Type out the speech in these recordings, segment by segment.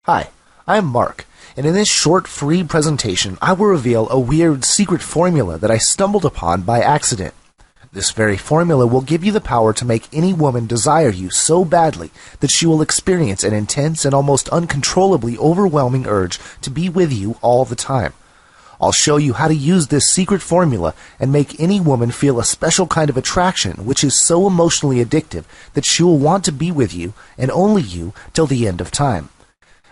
Hi, I am Mark, and in this short free presentation I will reveal a weird secret formula that I stumbled upon by accident. This very formula will give you the power to make any woman desire you so badly that she will experience an intense and almost uncontrollably overwhelming urge to be with you all the time. I'll show you how to use this secret formula and make any woman feel a special kind of attraction which is so emotionally addictive that she will want to be with you, and only you, till the end of time.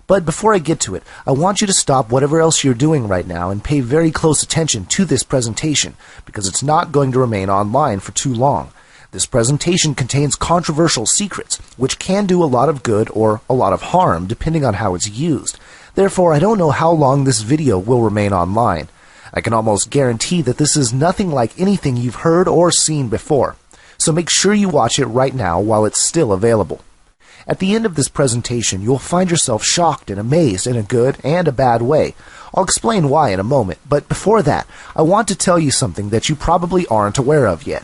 But before I get to it, I want you to stop whatever else you're doing right now and pay very close attention to this presentation, because it's not going to remain online for too long. This presentation contains controversial secrets, which can do a lot of good or a lot of harm depending on how it's used. Therefore, I don't know how long this video will remain online. I can almost guarantee that this is nothing like anything you've heard or seen before. So make sure you watch it right now while it's still available. At the end of this presentation, you'll find yourself shocked and amazed in a good and a bad way. I'll explain why in a moment, but before that, I want to tell you something that you probably aren't aware of yet.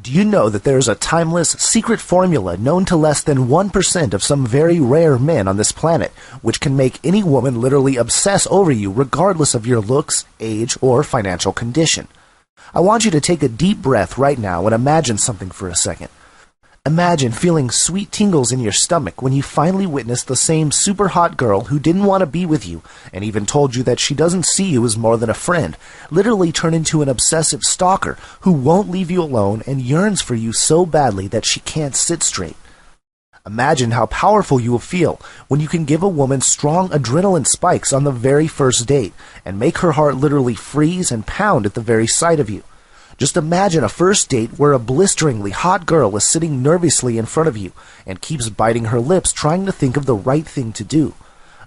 Do you know that there is a timeless, secret formula known to less than 1% of some very rare men on this planet, which can make any woman literally obsess over you regardless of your looks, age, or financial condition? I want you to take a deep breath right now and imagine something for a second. Imagine feeling sweet tingles in your stomach when you finally witness the same super hot girl who didn't want to be with you and even told you that she doesn't see you as more than a friend literally turn into an obsessive stalker who won't leave you alone and yearns for you so badly that she can't sit straight. Imagine how powerful you will feel when you can give a woman strong adrenaline spikes on the very first date and make her heart literally freeze and pound at the very sight of you. Just imagine a first date where a blisteringly hot girl is sitting nervously in front of you and keeps biting her lips trying to think of the right thing to do.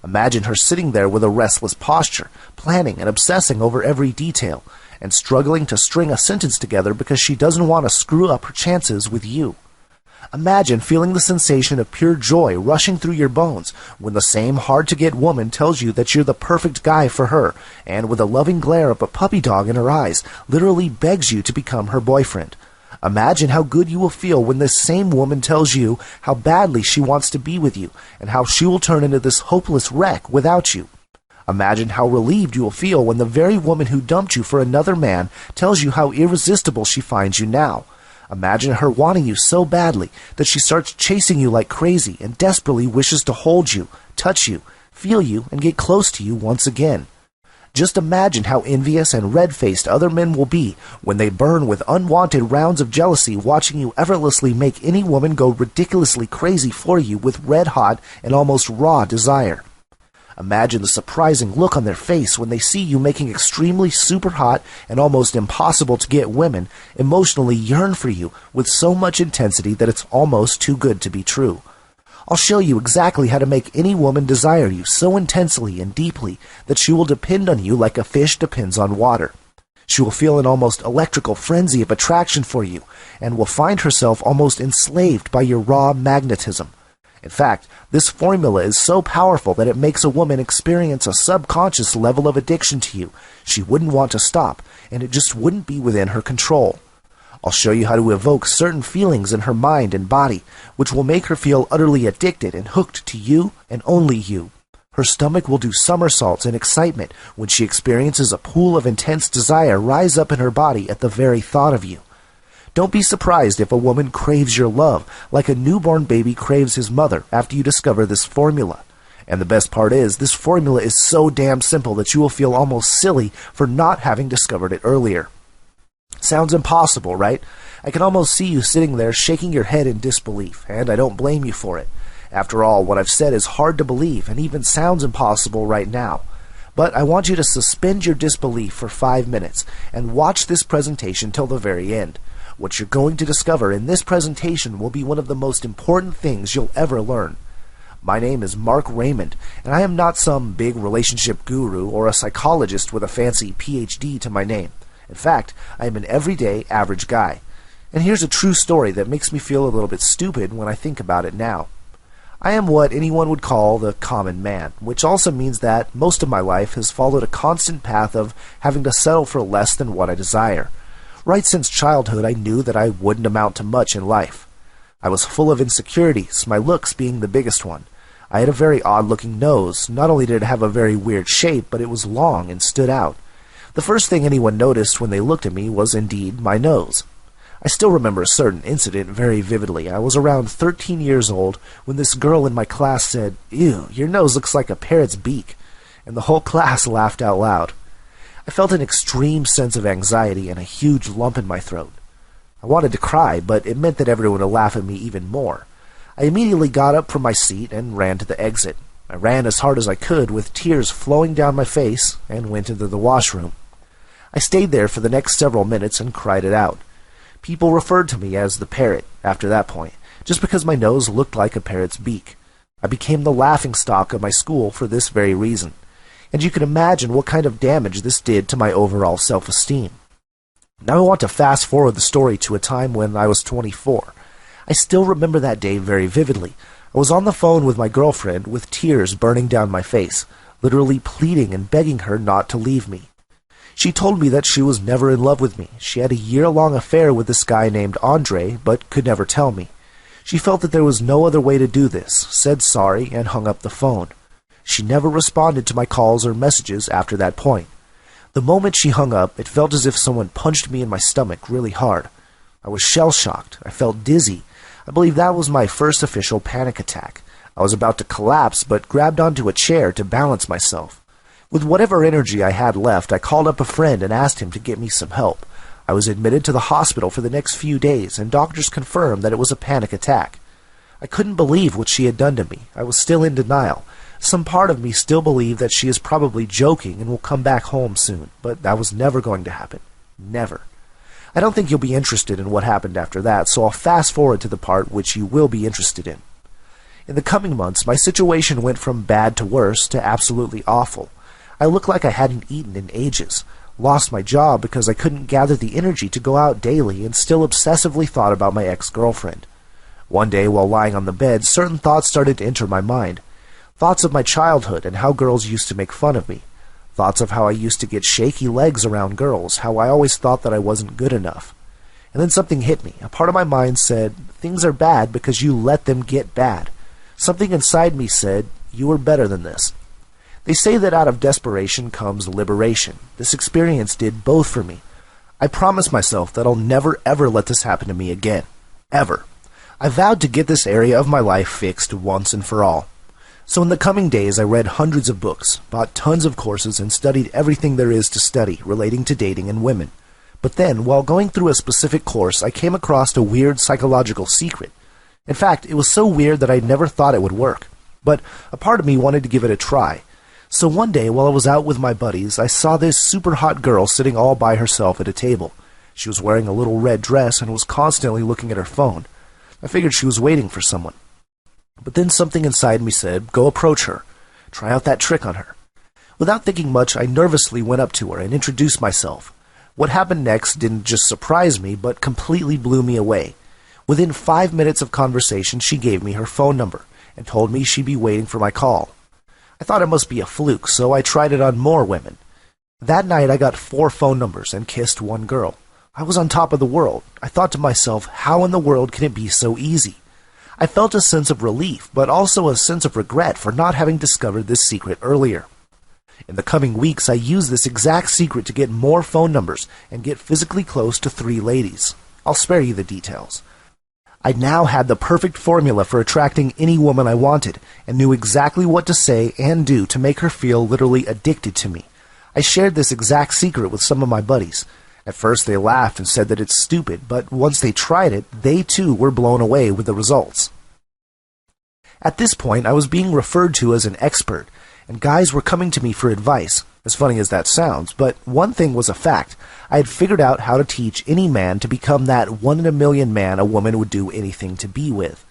Imagine her sitting there with a restless posture, planning and obsessing over every detail, and struggling to string a sentence together because she doesn't want to screw up her chances with you. Imagine feeling the sensation of pure joy rushing through your bones when the same hard-to-get woman tells you that you're the perfect guy for her, and with a loving glare of a puppy dog in her eyes, literally begs you to become her boyfriend. Imagine how good you will feel when this same woman tells you how badly she wants to be with you, and how she will turn into this hopeless wreck without you. Imagine how relieved you will feel when the very woman who dumped you for another man tells you how irresistible she finds you now. Imagine her wanting you so badly that she starts chasing you like crazy and desperately wishes to hold you, touch you, feel you, and get close to you once again. Just imagine how envious and red-faced other men will be when they burn with unwanted rounds of jealousy watching you effortlessly make any woman go ridiculously crazy for you with red-hot and almost raw desire. Imagine the surprising look on their face when they see you making extremely super hot and almost impossible to get women emotionally yearn for you with so much intensity that it's almost too good to be true. I'll show you exactly how to make any woman desire you so intensely and deeply that she will depend on you like a fish depends on water. She will feel an almost electrical frenzy of attraction for you and will find herself almost enslaved by your raw magnetism. In fact, this formula is so powerful that it makes a woman experience a subconscious level of addiction to you. She wouldn't want to stop, and it just wouldn't be within her control. I'll show you how to evoke certain feelings in her mind and body, which will make her feel utterly addicted and hooked to you and only you. Her stomach will do somersaults in excitement when she experiences a pool of intense desire rise up in her body at the very thought of you. Don't be surprised if a woman craves your love, like a newborn baby craves his mother after you discover this formula. And the best part is, this formula is so damn simple that you will feel almost silly for not having discovered it earlier. Sounds impossible, right? I can almost see you sitting there shaking your head in disbelief, and I don't blame you for it. After all, what I've said is hard to believe and even sounds impossible right now. But I want you to suspend your disbelief for 5 minutes and watch this presentation till the very end. What you're going to discover in this presentation will be one of the most important things you'll ever learn. My name is Mark Raymond, and I am not some big relationship guru or a psychologist with a fancy PhD to my name. In fact, I am an everyday, average guy. And here's a true story that makes me feel a little bit stupid when I think about it now. I am what anyone would call the common man, which also means that most of my life has followed a constant path of having to settle for less than what I desire. Right since childhood, I knew that I wouldn't amount to much in life. I was full of insecurities, my looks being the biggest one. I had a very odd-looking nose. Not only did it have a very weird shape, but it was long and stood out. The first thing anyone noticed when they looked at me was indeed my nose. I still remember a certain incident very vividly. I was around 13 years old when this girl in my class said, "Ew, your nose looks like a parrot's beak," and the whole class laughed out loud. I felt an extreme sense of anxiety and a huge lump in my throat. I wanted to cry, but it meant that everyone would laugh at me even more. I immediately got up from my seat and ran to the exit. I ran as hard as I could, with tears flowing down my face, and went into the washroom. I stayed there for the next several minutes and cried it out. People referred to me as the parrot after that point, just because my nose looked like a parrot's beak. I became the laughingstock of my school for this very reason, and you can imagine what kind of damage this did to my overall self-esteem. Now I want to fast forward the story to a time when I was 24. I still remember that day very vividly. I was on the phone with my girlfriend with tears burning down my face, literally pleading and begging her not to leave me. She told me that she was never in love with me. She had a year-long affair with this guy named Andre, but could never tell me. She felt that there was no other way to do this, said sorry, and hung up the phone. She never responded to my calls or messages after that point. The moment she hung up, it felt as if someone punched me in my stomach really hard. I was shell-shocked. I felt dizzy. I believe that was my first official panic attack. I was about to collapse, but grabbed onto a chair to balance myself. With whatever energy I had left, I called up a friend and asked him to get me some help. I was admitted to the hospital for the next few days, and doctors confirmed that it was a panic attack. I couldn't believe what she had done to me. I was still in denial. Some part of me still believed that she is probably joking and will come back home soon, but that was never going to happen. Never. I don't think you'll be interested in what happened after that, so I'll fast forward to the part which you will be interested in. In the coming months, my situation went from bad to worse to absolutely awful. I looked like I hadn't eaten in ages, lost my job because I couldn't gather the energy to go out daily, and still obsessively thought about my ex-girlfriend. One day, while lying on the bed, certain thoughts started to enter my mind. Thoughts of my childhood and how girls used to make fun of me. Thoughts of how I used to get shaky legs around girls, how I always thought that I wasn't good enough. And then something hit me. A part of my mind said, things are bad because you let them get bad. Something inside me said, you are better than this. They say that out of desperation comes liberation. This experience did both for me. I promised myself that I'll never ever let this happen to me again. Ever. I vowed to get this area of my life fixed once and for all. So in the coming days, I read hundreds of books, bought tons of courses, and studied everything there is to study relating to dating and women. But then, while going through a specific course, I came across a weird psychological secret. In fact, it was so weird that I never thought it would work. But a part of me wanted to give it a try. So one day, while I was out with my buddies, I saw this super hot girl sitting all by herself at a table. She was wearing a little red dress and was constantly looking at her phone. I figured she was waiting for someone. But then something inside me said, go approach her. Try out that trick on her. Without thinking much, I nervously went up to her and introduced myself. What happened next didn't just surprise me, but completely blew me away. Within 5 minutes of conversation, she gave me her phone number and told me she'd be waiting for my call. I thought it must be a fluke, so I tried it on more women. That night, I got 4 phone numbers and kissed one girl. I was on top of the world. I thought to myself, how in the world can it be so easy? I felt a sense of relief, but also a sense of regret for not having discovered this secret earlier. In the coming weeks, I used this exact secret to get more phone numbers and get physically close to 3 ladies. I'll spare you the details. I now had the perfect formula for attracting any woman I wanted, and knew exactly what to say and do to make her feel literally addicted to me. I shared this exact secret with some of my buddies. At first they laughed and said that it's stupid, but once they tried it, they too were blown away with the results. At this point, I was being referred to as an expert, and guys were coming to me for advice, as funny as that sounds, but one thing was a fact. I had figured out how to teach any man to become that 1 in a million man a woman would do anything to be with.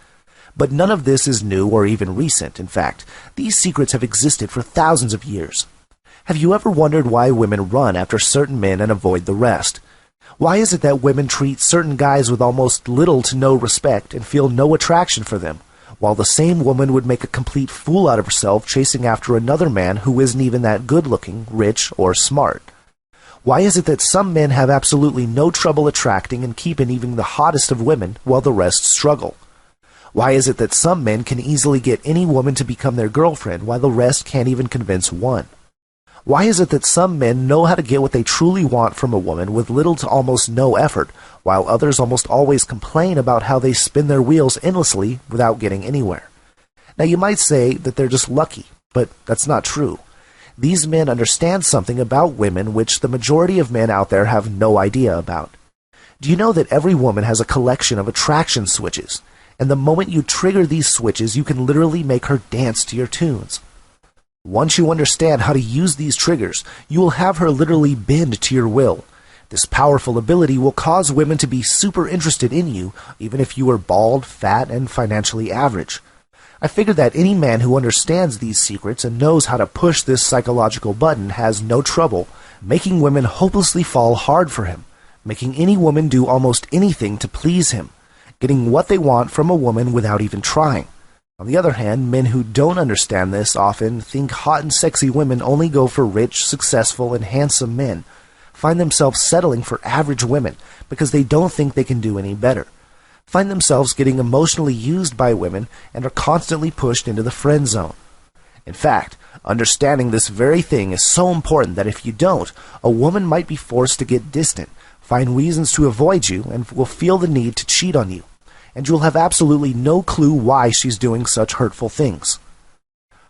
But none of this is new or even recent. In fact, these secrets have existed for thousands of years. Have you ever wondered why women run after certain men and avoid the rest? Why is it that women treat certain guys with almost little to no respect and feel no attraction for them, while the same woman would make a complete fool out of herself chasing after another man who isn't even that good-looking, rich, or smart? Why is it that some men have absolutely no trouble attracting and keeping even the hottest of women, while the rest struggle? Why is it that some men can easily get any woman to become their girlfriend while the rest can't even convince one? Why is it that some men know how to get what they truly want from a woman with little to almost no effort, while others almost always complain about how they spin their wheels endlessly without getting anywhere? Now you might say that they're just lucky, but that's not true. These men understand something about women which the majority of men out there have no idea about. Do you know that every woman has a collection of attraction switches, and the moment you trigger these switches, you can literally make her dance to your tunes? Once you understand how to use these triggers, you will have her literally bend to your will. This powerful ability will cause women to be super interested in you, even if you are bald, fat, and financially average. I figured that any man who understands these secrets and knows how to push this psychological button has no trouble making women hopelessly fall hard for him, making any woman do almost anything to please him, getting what they want from a woman without even trying. On the other hand, men who don't understand this often think hot and sexy women only go for rich, successful, and handsome men, find themselves settling for average women because they don't think they can do any better, find themselves getting emotionally used by women, and are constantly pushed into the friend zone. In fact, understanding this very thing is so important that if you don't, a woman might be forced to get distant, find reasons to avoid you, and will feel the need to cheat on you. And you'll have absolutely no clue why she's doing such hurtful things.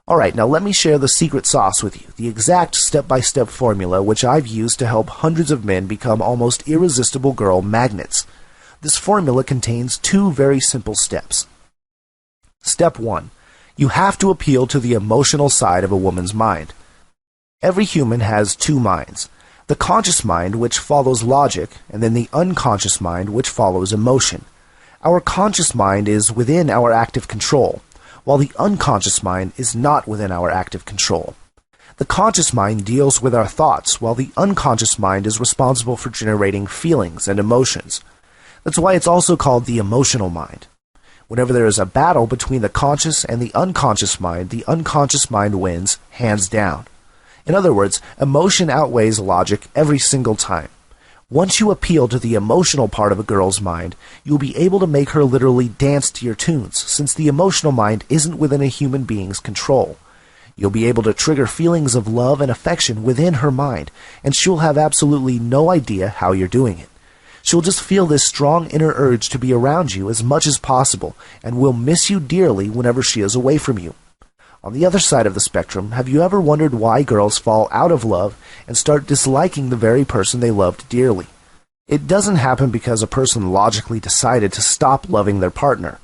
Alright, now let me share the secret sauce with you, the exact step-by-step formula which I've used to help hundreds of men become almost irresistible girl magnets. This formula contains 2 very simple steps. Step 1. You have to appeal to the emotional side of a woman's mind. Every human has 2 minds. The conscious mind, which follows logic, and then the unconscious mind, which follows emotion. Our conscious mind is within our active control, while the unconscious mind is not within our active control. The conscious mind deals with our thoughts, while the unconscious mind is responsible for generating feelings and emotions. That's why it's also called the emotional mind. Whenever there is a battle between the conscious and the unconscious mind wins, hands down. In other words, emotion outweighs logic every single time. Once you appeal to the emotional part of a girl's mind, you'll be able to make her literally dance to your tunes, since the emotional mind isn't within a human being's control. You'll be able to trigger feelings of love and affection within her mind, and she'll have absolutely no idea how you're doing it. She'll just feel this strong inner urge to be around you as much as possible, and will miss you dearly whenever she is away from you. On the other side of the spectrum, have you ever wondered why girls fall out of love and start disliking the very person they loved dearly? It doesn't happen because a person logically decided to stop loving their partner.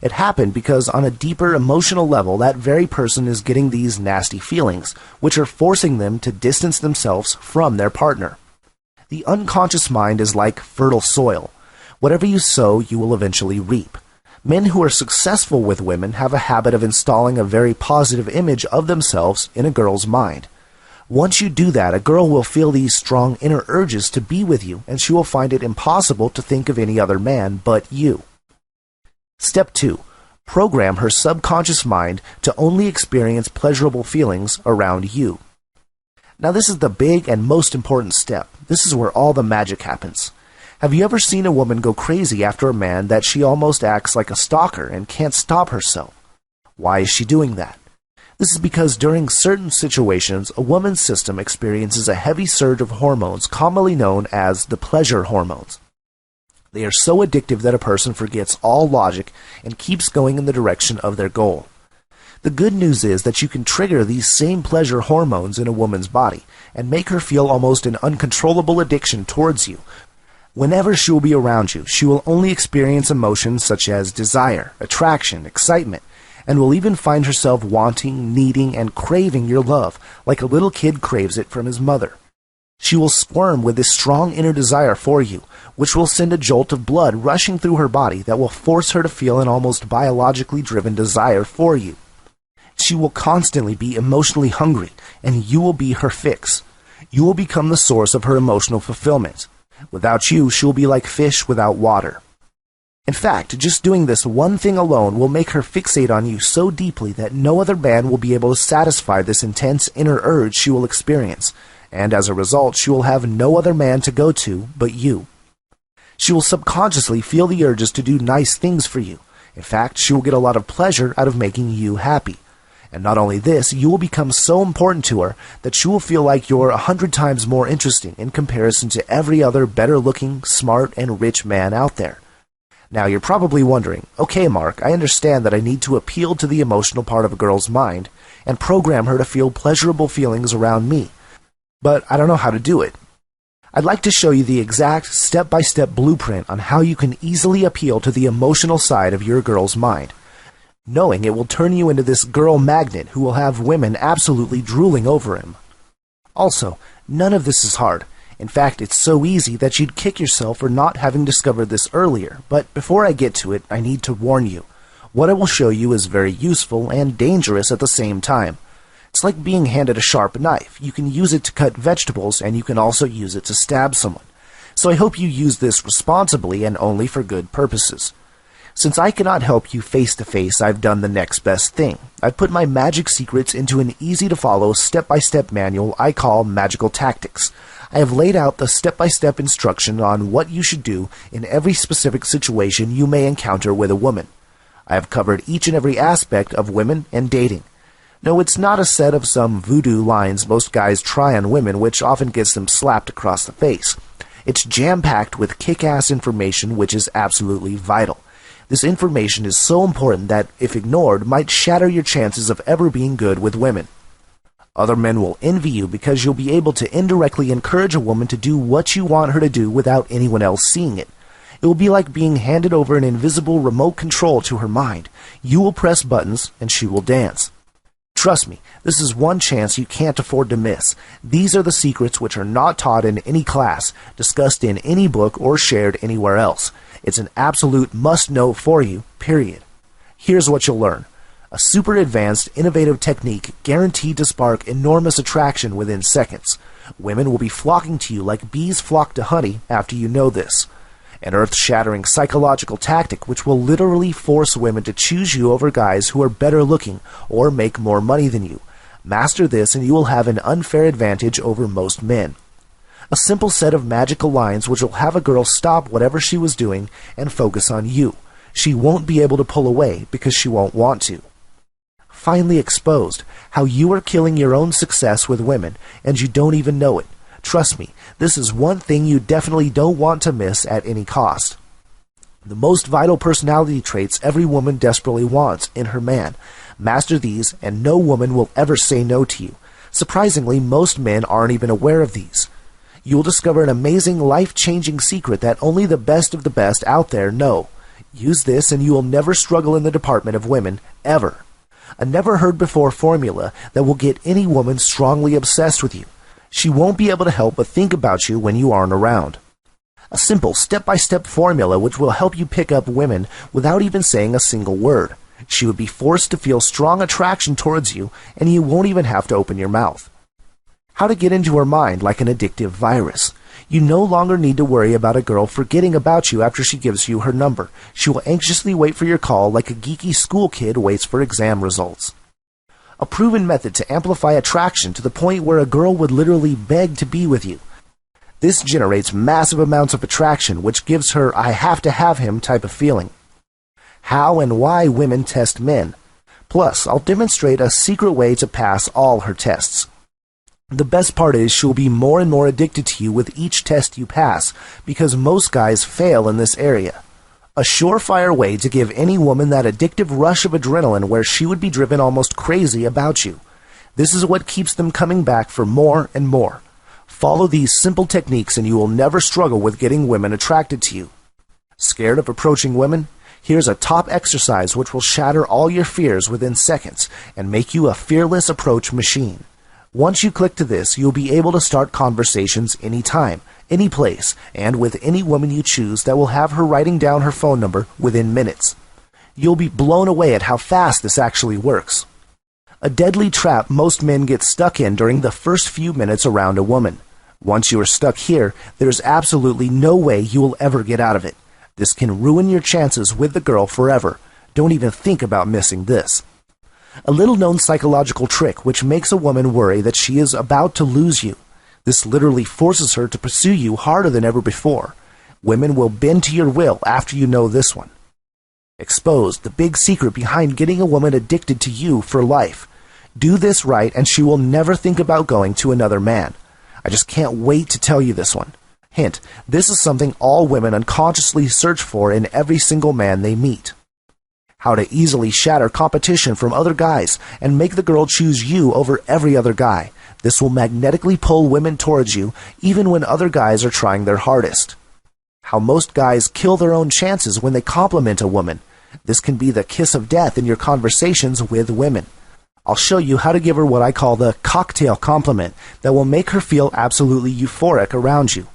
It happened because on a deeper emotional level, that very person is getting these nasty feelings, which are forcing them to distance themselves from their partner. The unconscious mind is like fertile soil. Whatever you sow, you will eventually reap. Men who are successful with women have a habit of installing a very positive image of themselves in a girl's mind. Once you do that, a girl will feel these strong inner urges to be with you, and she will find it impossible to think of any other man but you. Step 2. Program her subconscious mind to only experience pleasurable feelings around you. Now this is the big and most important step. This is where all the magic happens. Have you ever seen a woman go crazy after a man that she almost acts like a stalker and can't stop herself? Why is she doing that? This is because during certain situations, a woman's system experiences a heavy surge of hormones commonly known as the pleasure hormones. They are so addictive that a person forgets all logic and keeps going in the direction of their goal. The good news is that you can trigger these same pleasure hormones in a woman's body and make her feel almost an uncontrollable addiction towards you. Whenever she will be around you, she will only experience emotions such as desire, attraction, excitement, and will even find herself wanting, needing, and craving your love like a little kid craves it from his mother. She will squirm with this strong inner desire for you, which will send a jolt of blood rushing through her body that will force her to feel an almost biologically driven desire for you. She will constantly be emotionally hungry, and you will be her fix. You will become the source of her emotional fulfillment. Without you, she will be like fish without water. In fact, just doing this one thing alone will make her fixate on you so deeply that no other man will be able to satisfy this intense inner urge she will experience, and as a result, she will have no other man to go to but you. She will subconsciously feel the urges to do nice things for you, In fact, she will get a lot of pleasure out of making you happy. And not only this, you will become so important to her that she will feel like you're 100 times more interesting in comparison to every other better-looking, smart, and rich man out there. Now, you're probably wondering, okay, Mark, I understand that I need to appeal to the emotional part of a girl's mind and program her to feel pleasurable feelings around me, but I don't know how to do it. I'd like to show you the exact step-by-step blueprint on how you can easily appeal to the emotional side of your girl's mind, knowing it will turn you into this girl magnet who will have women absolutely drooling over him. Also, none of this is hard. In fact, it's so easy that you'd kick yourself for not having discovered this earlier, but before I get to it, I need to warn you. What I will show you is very useful and dangerous at the same time. It's like being handed a sharp knife. You can use it to cut vegetables, and you can also use it to stab someone. So I hope you use this responsibly and only for good purposes. Since I cannot help you face-to-face, I've done the next best thing. I've put my magic secrets into an easy-to-follow step-by-step manual I call Magical Tactics. I have laid out the step-by-step instruction on what you should do in every specific situation you may encounter with a woman. I have covered each and every aspect of women and dating. No, it's not a set of some voodoo lines most guys try on women, which often gets them slapped across the face. It's jam-packed with kick-ass information which is absolutely vital. This information is so important that, if ignored, might shatter your chances of ever being good with women. Other men will envy you because you'll be able to indirectly encourage a woman to do what you want her to do without anyone else seeing it. It will be like being handed over an invisible remote control to her mind. You will press buttons and she will dance. Trust me, this is one chance you can't afford to miss. These are the secrets which are not taught in any class, discussed in any book, or shared anywhere else. It's an absolute must-know for you, period. Here's what you'll learn. A super advanced, innovative technique guaranteed to spark enormous attraction within seconds. Women will be flocking to you like bees flock to honey after you know this. An earth-shattering psychological tactic which will literally force women to choose you over guys who are better looking or make more money than you. Master this and you will have an unfair advantage over most men. A simple set of magical lines which will have a girl stop whatever she was doing and focus on you. She won't be able to pull away because she won't want to. Finally exposed, how you are killing your own success with women and you don't even know it. Trust me, this is one thing you definitely don't want to miss at any cost. The most vital personality traits every woman desperately wants in her man. Master these and no woman will ever say no to you. Surprisingly, most men aren't even aware of these. You'll discover an amazing, life-changing secret that only the best of the best out there know. Use this and you will never struggle in the department of women, ever. A never-heard-before formula that will get any woman strongly obsessed with you. She won't be able to help but think about you when you aren't around. A simple step-by-step formula which will help you pick up women without even saying a single word. She would be forced to feel strong attraction towards you, and you won't even have to open your mouth. How to get into her mind like an addictive virus. You no longer need to worry about a girl forgetting about you after she gives you her number. She will anxiously wait for your call like a geeky school kid waits for exam results. A proven method to amplify attraction to the point where a girl would literally beg to be with you. This generates massive amounts of attraction, which gives her "I have to have him" type of feeling. How and why women test men. Plus, I'll demonstrate a secret way to pass all her tests. The best part is she'll be more and more addicted to you with each test you pass, because most guys fail in this area. A surefire way to give any woman that addictive rush of adrenaline where she would be driven almost crazy about you. This is what keeps them coming back for more and more. Follow these simple techniques and you will never struggle with getting women attracted to you. Scared of approaching women? Here's a top exercise which will shatter all your fears within seconds and make you a fearless approach machine. Once you click to this, you'll be able to start conversations anytime, any place, and with any woman you choose that will have her writing down her phone number within minutes. You'll be blown away at how fast this actually works. A deadly trap most men get stuck in during the first few minutes around a woman. Once you are stuck here, there's absolutely no way you will ever get out of it. This can ruin your chances with the girl forever. Don't even think about missing this. A little-known psychological trick which makes a woman worry that she is about to lose you. This literally forces her to pursue you harder than ever before. Women will bend to your will after you know this one. Expose the big secret behind getting a woman addicted to you for life. Do this right and she will never think about going to another man. I just can't wait to tell you this one. Hint, this is something all women unconsciously search for in every single man they meet. How to easily shatter competition from other guys and make the girl choose you over every other guy. This will magnetically pull women towards you even when other guys are trying their hardest. How most guys kill their own chances when they compliment a woman. This can be the kiss of death in your conversations with women. I'll show you how to give her what I call the cocktail compliment that will make her feel absolutely euphoric around you.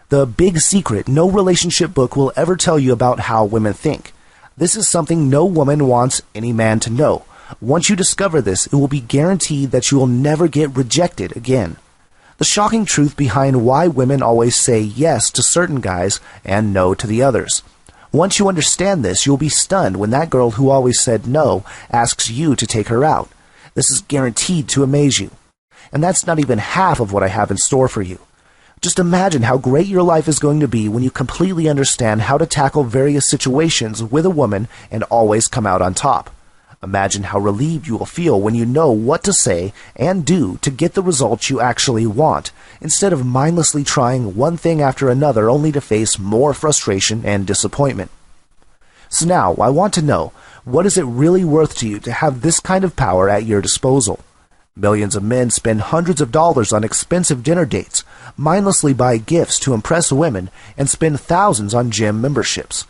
The big secret no relationship book will ever tell you about how women think. This is something no woman wants any man to know. Once you discover this, it will be guaranteed that you will never get rejected again. The shocking truth behind why women always say yes to certain guys and no to the others. Once you understand this, you'll be stunned when that girl who always said no asks you to take her out. This is guaranteed to amaze you. And that's not even half of what I have in store for you. Just imagine how great your life is going to be when you completely understand how to tackle various situations with a woman and always come out on top. Imagine how relieved you will feel when you know what to say and do to get the results you actually want, instead of mindlessly trying one thing after another only to face more frustration and disappointment. So now, I want to know, what is it really worth to you to have this kind of power at your disposal? Millions of men spend hundreds of dollars on expensive dinner dates, mindlessly buy gifts to impress women, and spend thousands on gym memberships,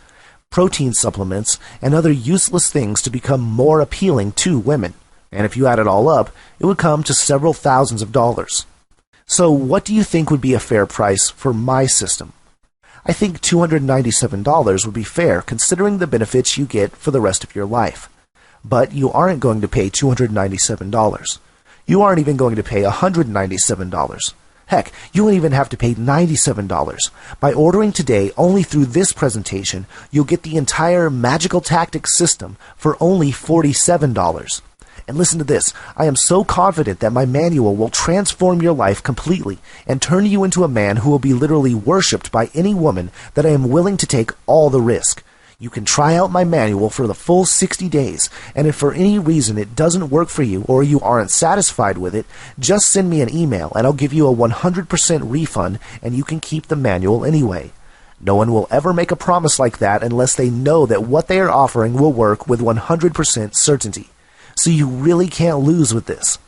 protein supplements, and other useless things to become more appealing to women. And if you add it all up, it would come to several thousands of dollars. So what do you think would be a fair price for my system? I think $297 would be fair considering the benefits you get for the rest of your life. But you aren't going to pay $297. You aren't even going to pay $197. Heck, you won't even have to pay $97. By ordering today only through this presentation, you'll get the entire Magical Tactics system for only $47. And listen to this, I am so confident that my manual will transform your life completely and turn you into a man who will be literally worshipped by any woman that I am willing to take all the risk. You can try out my manual for the full 60 days, and if for any reason it doesn't work for you or you aren't satisfied with it, just send me an email and I'll give you a 100% refund and you can keep the manual anyway. No one will ever make a promise like that unless they know that what they are offering will work with 100% certainty. So you really can't lose with this.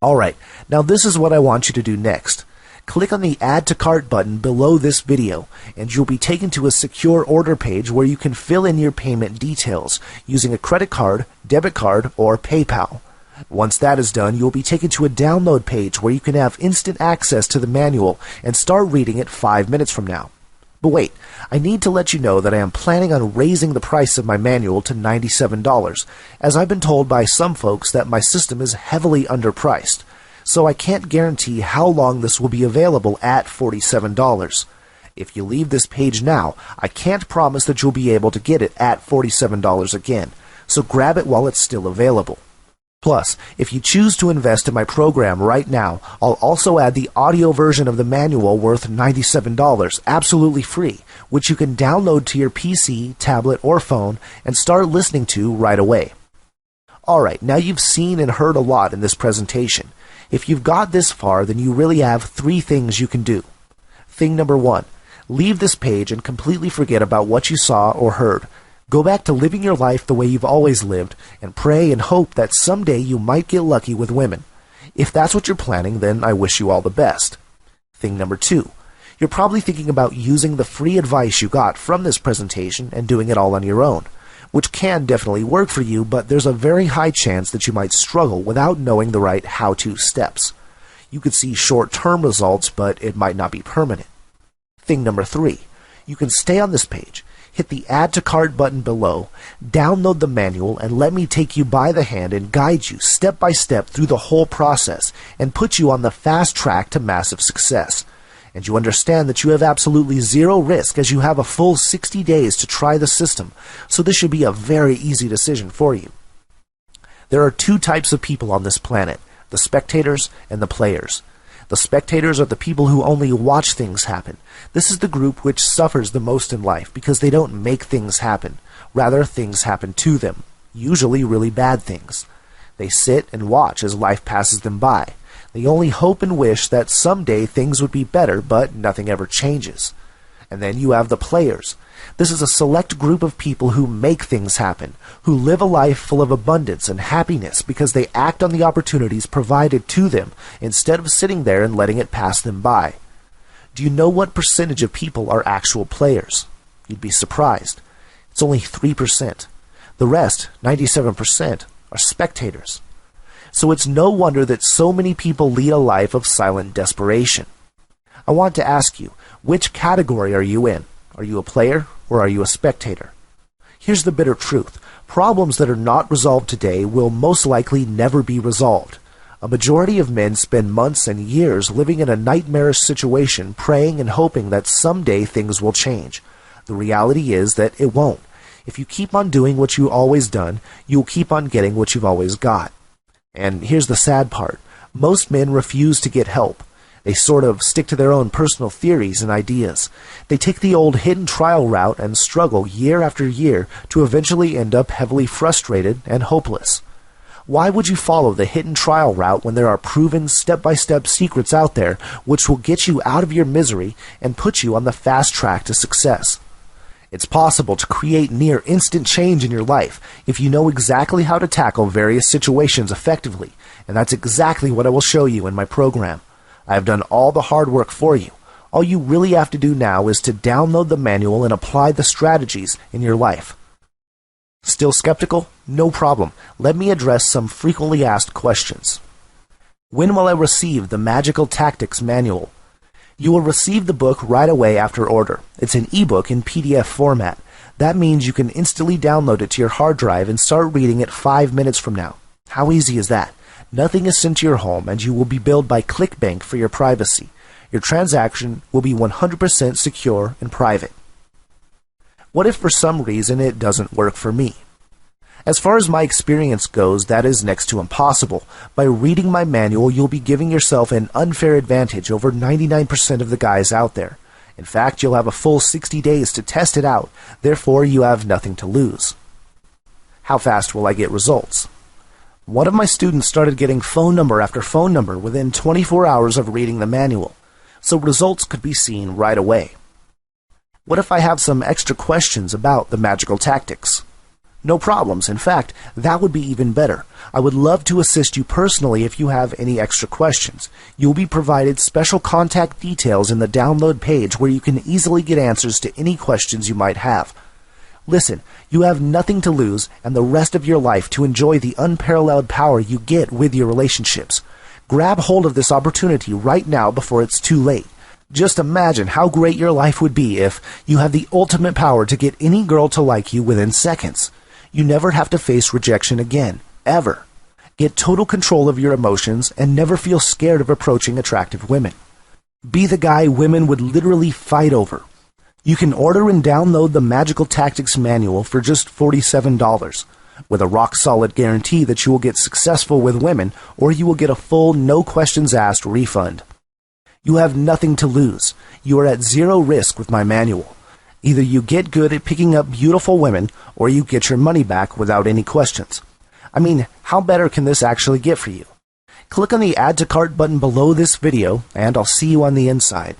Alright, now this is what I want you to do next. Click on the Add to Cart button below this video, and you'll be taken to a secure order page where you can fill in your payment details using a credit card, debit card, or PayPal. Once that is done, you'll be taken to a download page where you can have instant access to the manual and start reading it 5 minutes from now. But wait, I need to let you know that I am planning on raising the price of my manual to $97, as I've been told by some folks that my system is heavily underpriced. So I can't guarantee how long this will be available at $47. If you leave this page now, I can't promise that you'll be able to get it at $47 again, so grab it while it's still available. Plus, if you choose to invest in my program right now, I'll also add the audio version of the manual worth $97, absolutely free, which you can download to your PC, tablet, or phone and start listening to right away. Alright, now you've seen and heard a lot in this presentation. If you've got this far, then you really have 3 things you can do. Thing number 1, leave this page and completely forget about what you saw or heard. Go back to living your life the way you've always lived and pray and hope that someday you might get lucky with women. If that's what you're planning, then I wish you all the best. Thing number 2, you're probably thinking about using the free advice you got from this presentation and doing it all on your own, which can definitely work for you, but there's a very high chance that you might struggle without knowing the right how-to steps. You could see short-term results, but it might not be permanent. Thing number 3, you can stay on this page, hit the Add to Cart button below, download the manual, and let me take you by the hand and guide you step by step through the whole process and put you on the fast track to massive success. And you understand that you have absolutely zero risk as you have a full 60 days to try the system, so this should be a very easy decision for you. There are 2 types of people on this planet, the spectators and the players. The spectators are the people who only watch things happen. This is the group which suffers the most in life because they don't make things happen. Rather, things happen to them, usually really bad things. They sit and watch as life passes them by. They only hope and wish that someday things would be better, but nothing ever changes. And then you have the players. This is a select group of people who make things happen, who live a life full of abundance and happiness because they act on the opportunities provided to them instead of sitting there and letting it pass them by. Do you know what percentage of people are actual players? You'd be surprised. It's only 3%. The rest, 97%, are spectators. So it's no wonder that so many people lead a life of silent desperation. I want to ask you, which category are you in? Are you a player or are you a spectator? Here's the bitter truth. Problems that are not resolved today will most likely never be resolved. A majority of men spend months and years living in a nightmarish situation, praying and hoping that someday things will change. The reality is that it won't. If you keep on doing what you've always done, you'll keep on getting what you've always got. And here's the sad part. Most men refuse to get help. They sort of stick to their own personal theories and ideas. They take the old hidden trial route and struggle year after year to eventually end up heavily frustrated and hopeless. Why would you follow the hidden trial route when there are proven step-by-step secrets out there which will get you out of your misery and put you on the fast track to success? It's possible to create near instant change in your life if you know exactly how to tackle various situations effectively, and that's exactly what I will show you in my program. I have done all the hard work for you. All you really have to do now is to download the manual and apply the strategies in your life. Still skeptical? No problem. Let me address some frequently asked questions. When will I receive the Magical Tactics Manual? You will receive the book right away after order. It's an ebook in PDF format. That means you can instantly download it to your hard drive and start reading it 5 minutes from now. How easy is that? Nothing is sent to your home, and you will be billed by ClickBank for your privacy. Your transaction will be 100% secure and private. What if for some reason it doesn't work for me? As far as my experience goes, that is next to impossible. By reading my manual, you'll be giving yourself an unfair advantage over 99% of the guys out there. In fact, you'll have a full 60 days to test it out. Therefore, you have nothing to lose. How fast will I get results? One of my students started getting phone number after phone number within 24 hours of reading the manual, so results could be seen right away. What if I have some extra questions about the magical tactics? No problems. In fact, that would be even better. I would love to assist you personally if you have any extra questions. You'll be provided special contact details in the download page where you can easily get answers to any questions you might have. Listen, you have nothing to lose and the rest of your life to enjoy the unparalleled power you get with your relationships. Grab hold of this opportunity right now before it's too late. Just imagine how great your life would be if you had the ultimate power to get any girl to like you within seconds. You never have to face rejection again, ever. Get total control of your emotions and never feel scared of approaching attractive women. Be the guy women would literally fight over. You can order and download the Magical Tactics Manual for just $47, with a rock-solid guarantee that you will get successful with women or you will get a full no-questions-asked refund. You have nothing to lose. You are at zero risk with my manual. Either you get good at picking up beautiful women, or you get your money back without any questions. I mean, how better can this actually get for you? Click on the Add to Cart button below this video, and I'll see you on the inside.